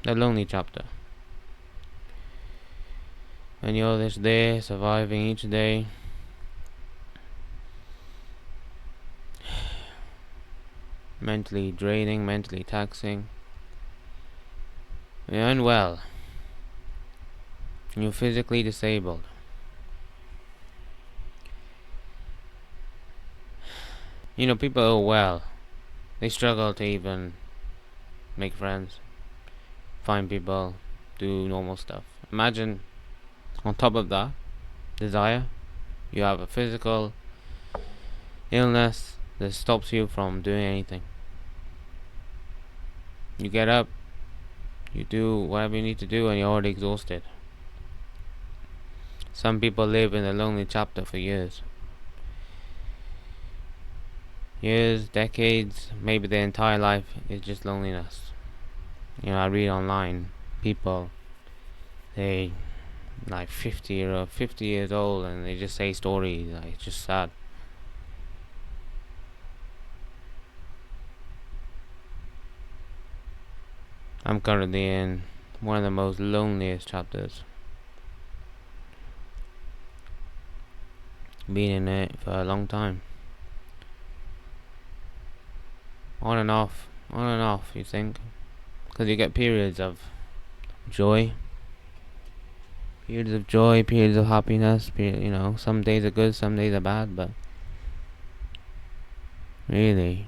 The lonely chapter. When you're just there, surviving each day. Mentally draining, mentally taxing. You're unwell. You're physically disabled. You know, people who are well, they struggle to even make friends, find people, do normal stuff. Imagine, on top of that, desire, you have a physical illness that stops you from doing anything. You get up, you do whatever you need to do, and you're already exhausted. Some people live in a lonely chapter for years. Years, decades, maybe their entire life is just loneliness. You know, I read online, people, they like 50 or 50 years old, and they just say stories, like, it's just sad. I'm currently in one of the most loneliest chapters. Been in it for a long time. On and off, you think? Because you get periods of joy, periods of happiness. You know, some days are good, some days are bad, but really,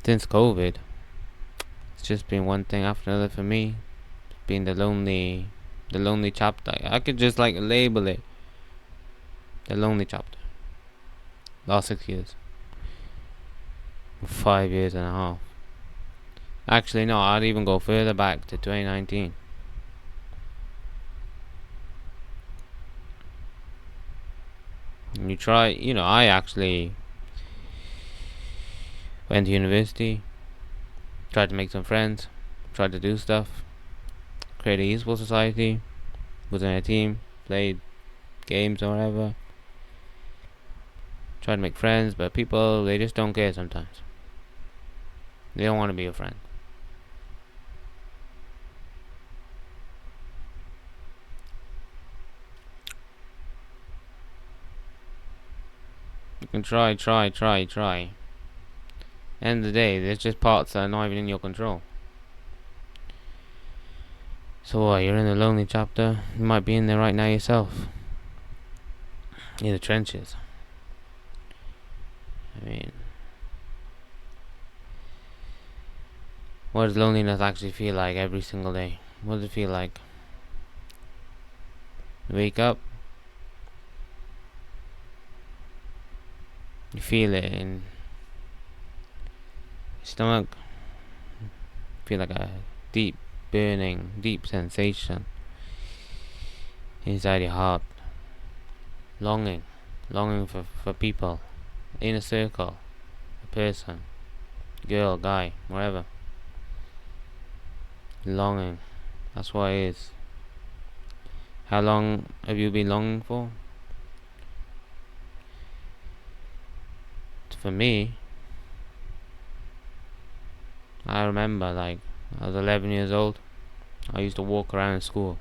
since COVID, it's just been one thing after another for me. It's been the lonely chapter. I could just like label it the lonely chapter. Last 6 years, 5 years and a half. Actually, no, I'd even go further back to 2019. And you try, you know, I actually went to university, tried to make some friends, tried to do stuff, create a useful society, was in a team, played games or whatever. Tried to make friends, but people, they just don't care sometimes. They don't want to be a friend. You can try. End of the day, there's just parts that are not even in your control. So what, you're in the lonely chapter? You might be in there right now yourself. In the trenches. I mean, what does loneliness actually feel like every single day? What does it feel like? You wake up, you feel it in your stomach. You feel like a deep burning, deep sensation inside your heart. Longing for people, in a circle, a person, girl, guy, whatever. Longing, that's what it is. How long have you been longing for? For me, I remember, like, I was 11 years old. I used to walk around school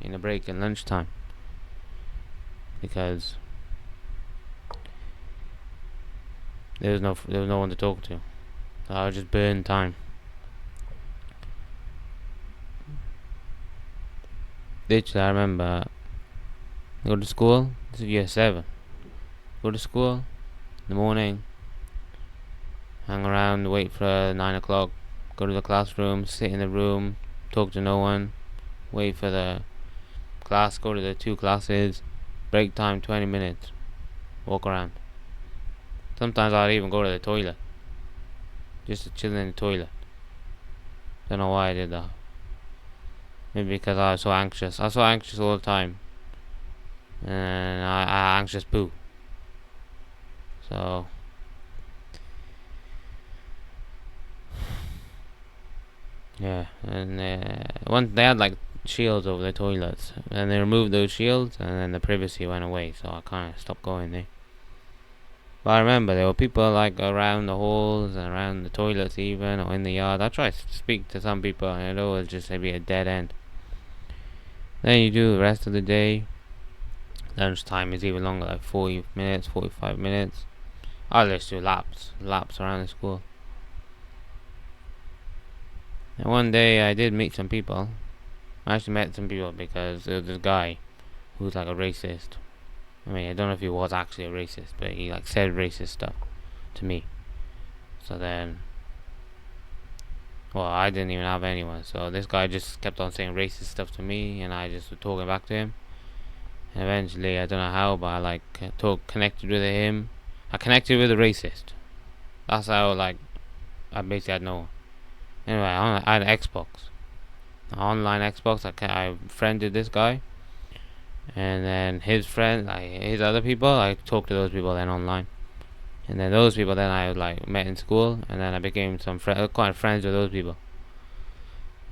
in the break and lunchtime because there was no one to talk to. So I would just burn time. Literally, I remember go to school. This is year 7. Go to school in the morning, hang around, wait for 9 o'clock, go to the classroom, sit in the room, talk to no one, wait for the class, go to the 2 classes, break time 20 minutes, walk around. Sometimes I'd even go to the toilet, just to chill in the toilet. Don't know why I did that. Maybe because I was so anxious. I was so anxious all the time, and I anxious poo. So yeah, and they had like shields over the toilets, and they removed those shields, and then the privacy went away. So I kind of stopped going there. But I remember there were people like around the halls and around the toilets even, or in the yard. I tried to speak to some people and it always just be a dead end. Then you do the rest of the day. Lunchtime is even longer, like 40 minutes, 45 minutes. I just do laps around the school. And one day I did meet some people. I actually met some people because there was this guy who was like a racist. I mean, I don't know if he was actually a racist, but he like said racist stuff to me. So then, well, I didn't even have anyone. So this guy just kept on saying racist stuff to me, and I just was talking back to him. And eventually, I don't know how, but I like connected with him. I connected with a racist. That's how I basically had no one. Anyway, I had an Xbox, an online Xbox. I friended this guy, and then his friend, like his other people, I talked to those people then online. And then those people then I like met in school, and then I became kind of friends with those people.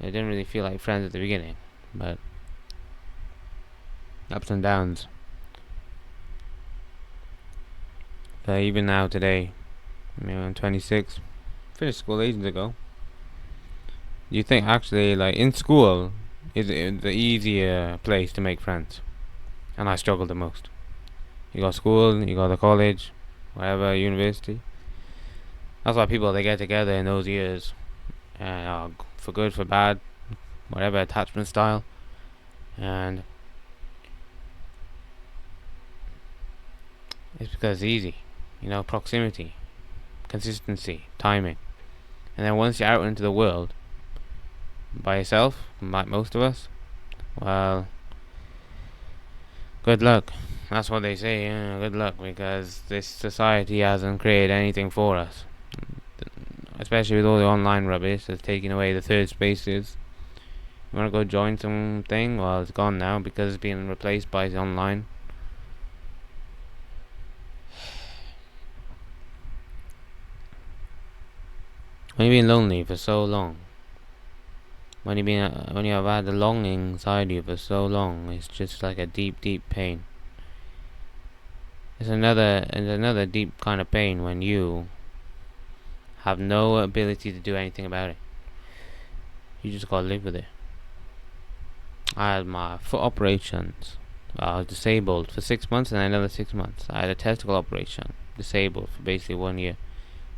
I didn't really feel like friends at the beginning, but ups and downs. But even now today, I'm 26, finished school ages ago. You think actually like in school is the easier place to make friends, and I struggled the most. You go to school, you go to college, whatever, university. That's why people they get together in those years, for good, for bad, whatever attachment style, and it's because it's easy, proximity, consistency, timing, and then once you're out into the world by yourself, like most of us, well, good luck. That's what they say. Good luck, because this society hasn't created anything for us, especially with all the online rubbish that's taking away the third spaces. You want to go join something? Well, it's gone now because it's being replaced by the online. When you've been lonely for so long, when you have had the longing inside you for so long, it's just like a deep, deep pain. It's another deep kind of pain when you have no ability to do anything about it. You just gotta live with it. I had my foot operations. I was disabled for 6 months and then another 6 months. I had a testicle operation, disabled for basically 1 year.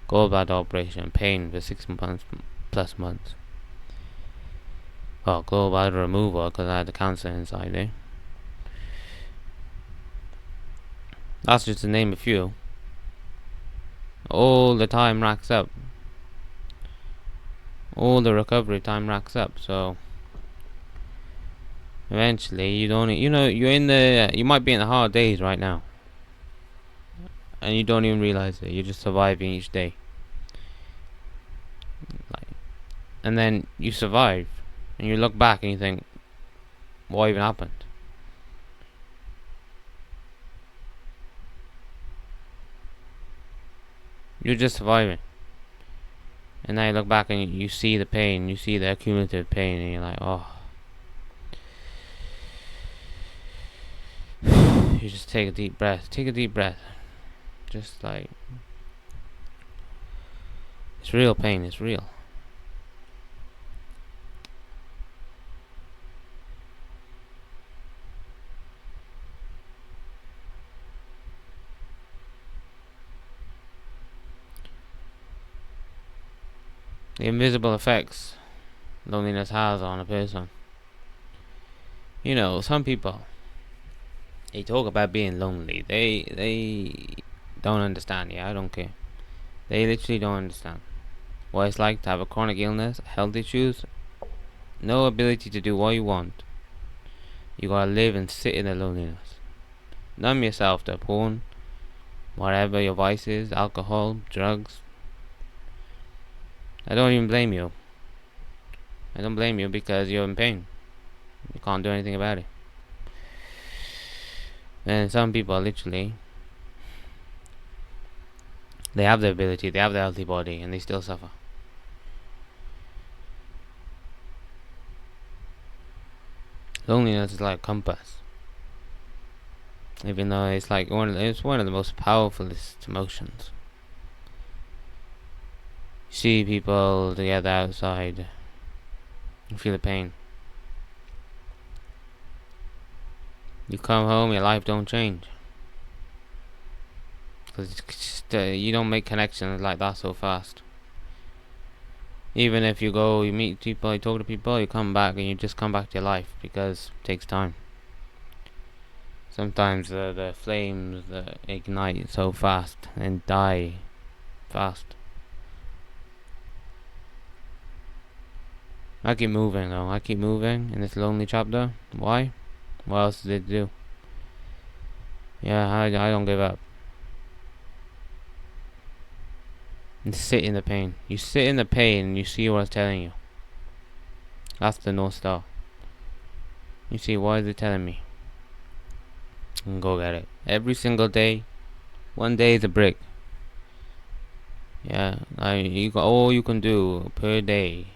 Gallbladder operation, pain for 6 months plus months. Well, gallbladder removal because I had the cancer inside there. That's just to name a few. All the time racks up. All the recovery time racks up. So eventually, you might be in the hard days right now, and you don't even realize it. You're just surviving each day. And then you survive, and you look back and you think, what even happened? You're just surviving. And now you look back and you see the pain, you see the accumulative pain, and you're like, oh. You just take a deep breath. Take a deep breath. Just like, it's real pain, it's real. The invisible effects loneliness has on a person. Some people, they talk about being lonely. They don't understand. Yeah, I don't care. They literally don't understand what it's like to have a chronic illness, health issues, no ability to do what you want. You gotta live and sit in the loneliness. Numb yourself to porn, whatever your vices, alcohol, drugs. I don't even blame you. I don't blame you because you're in pain. You can't do anything about it. And some people literally, they have the ability, they have the healthy body, and they still suffer. Loneliness is like a compass. even though it's like it's one of the most powerfulest emotions. You see people together outside, you feel the pain. You come home, your life don't change. Because you don't make connections like that so fast. Even if you go, you meet people, you talk to people, you come back and you just come back to your life because it takes time. Sometimes the flames ignite so fast and die fast. I keep moving though. I keep moving in this lonely chapter. Why? What else did it do? Yeah, I don't give up. And sit in the pain. You sit in the pain and you see what it's telling you. That's the North Star. You see, what is it telling me? And go get it. Every single day. One day is a brick. Yeah, all you can do per day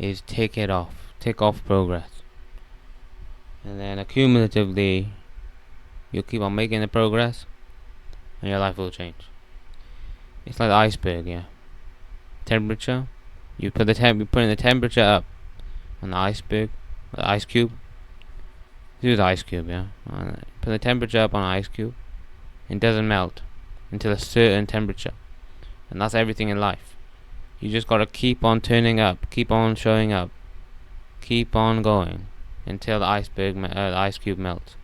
is tick it off. Tick off progress. And then accumulatively, you'll keep on making the progress and your life will change. It's like the iceberg, yeah. Temperature. You put putting the temperature up on the iceberg, the ice cube. This is the ice cube, yeah. Put the temperature up on an ice cube. It doesn't melt until a certain temperature, and that's everything in life. You just gotta keep on turning up, keep on showing up, keep on going until the ice cube melts.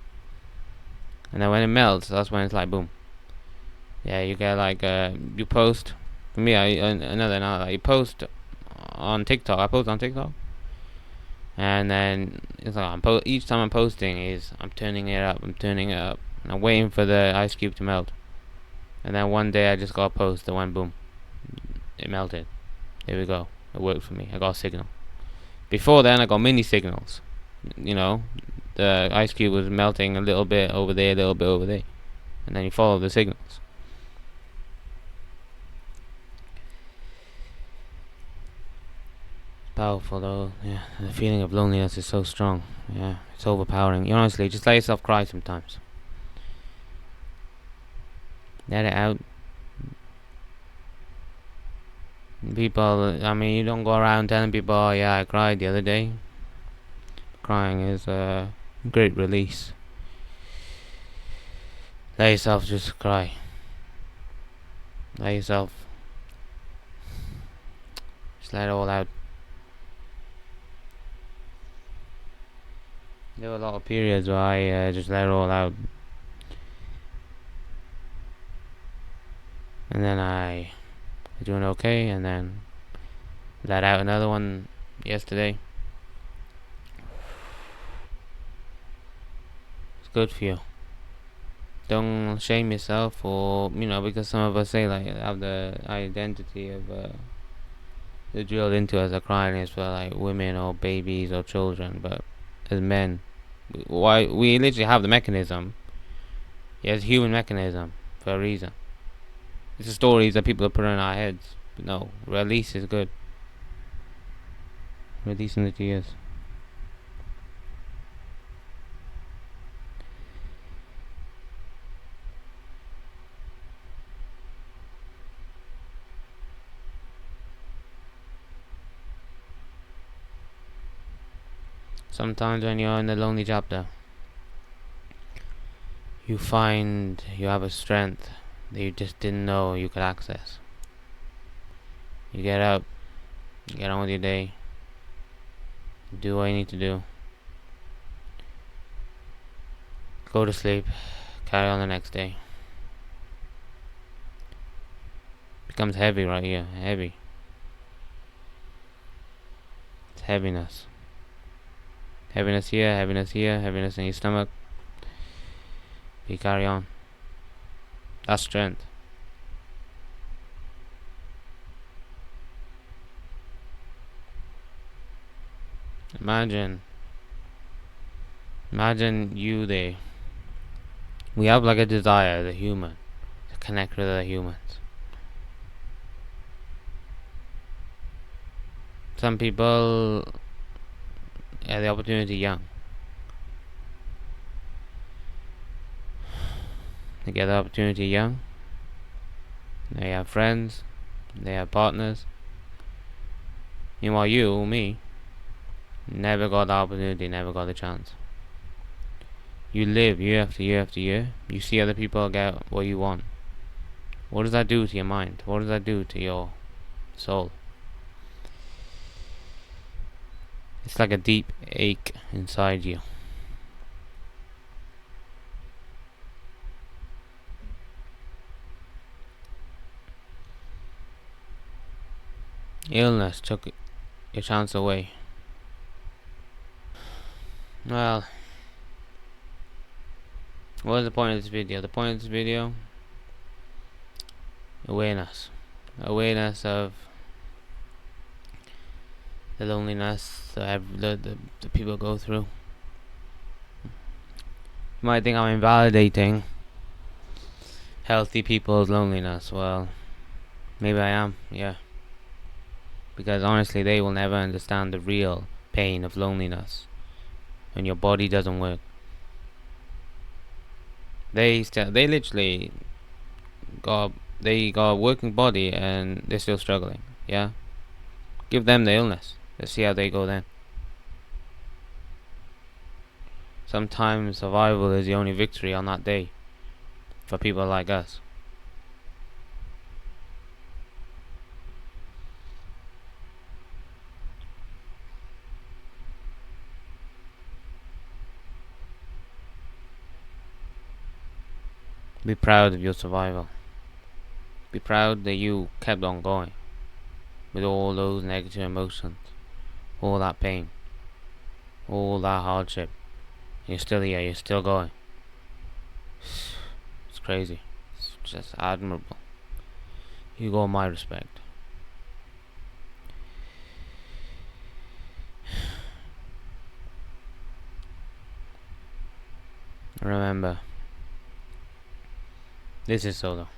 And then when it melts, that's when it's like boom. Yeah, you get like you post. For me, you post on TikTok. I post on TikTok, and then it's like each time I'm posting is I'm turning it up, and I'm waiting for the ice cube to melt. And then one day I just got a post that went boom, it melted. There we go. It worked for me. I got a signal. Before then, I got mini signals. You know, the ice cube was melting a little bit over there, a little bit over there, and then you follow the signals. Powerful though, yeah. The feeling of loneliness is so strong. Yeah, it's overpowering. You honestly just let yourself cry sometimes. Let it out. People, I mean, you don't go around telling people, "Oh yeah, I cried the other day." Crying is a great release. Let yourself just cry. Let yourself just let it all out. There were a lot of periods where I just let it all out, and then I was doing okay, and then let out another one yesterday. It's good for you. Don't shame yourself, or because some of us say like have the identity of they're drilled into us, are crying is for like women or babies or children, but as men, why we literally have the mechanism. Yeah, it's a human mechanism for a reason. It's the stories that people are putting in our heads. But no, release is good. Releasing the tears. Sometimes when you're in the lonely chapter, you find you have a strength that you just didn't know you could access. You get up, you get on with your day, do what you need to do, go to sleep, carry on the next day. Becomes heavy right here, heavy. It's heaviness. Heaviness here, heaviness here, heaviness in your stomach. You carry on. That's strength. Imagine you there. We have like a desire, the human, to connect with other humans. Some people have the opportunity young. They get the opportunity young. They have friends. They have partners. Meanwhile, me, never got the opportunity, never got the chance. You live year after year after year. You see other people get what you want. What does that do to your mind? What does that do to your soul? It's like a deep ache inside you. Illness took your chance away. Well, what is the point of this video? The point of this video, awareness. Awareness of the loneliness that the people go through. You might think I'm invalidating healthy people's loneliness. Well, maybe I am, yeah. Because honestly, they will never understand the real pain of loneliness when your body doesn't work. They literally got a working body and they're still struggling. Yeah, give them the illness. Let's see how they go then. Sometimes survival is the only victory on that day for people like us. Be proud of your survival. Be proud that you kept on going with all those negative emotions, all that pain, all that hardship. You're still here, you're still going. It's crazy. It's just admirable. You got my respect. Remember, this is solo.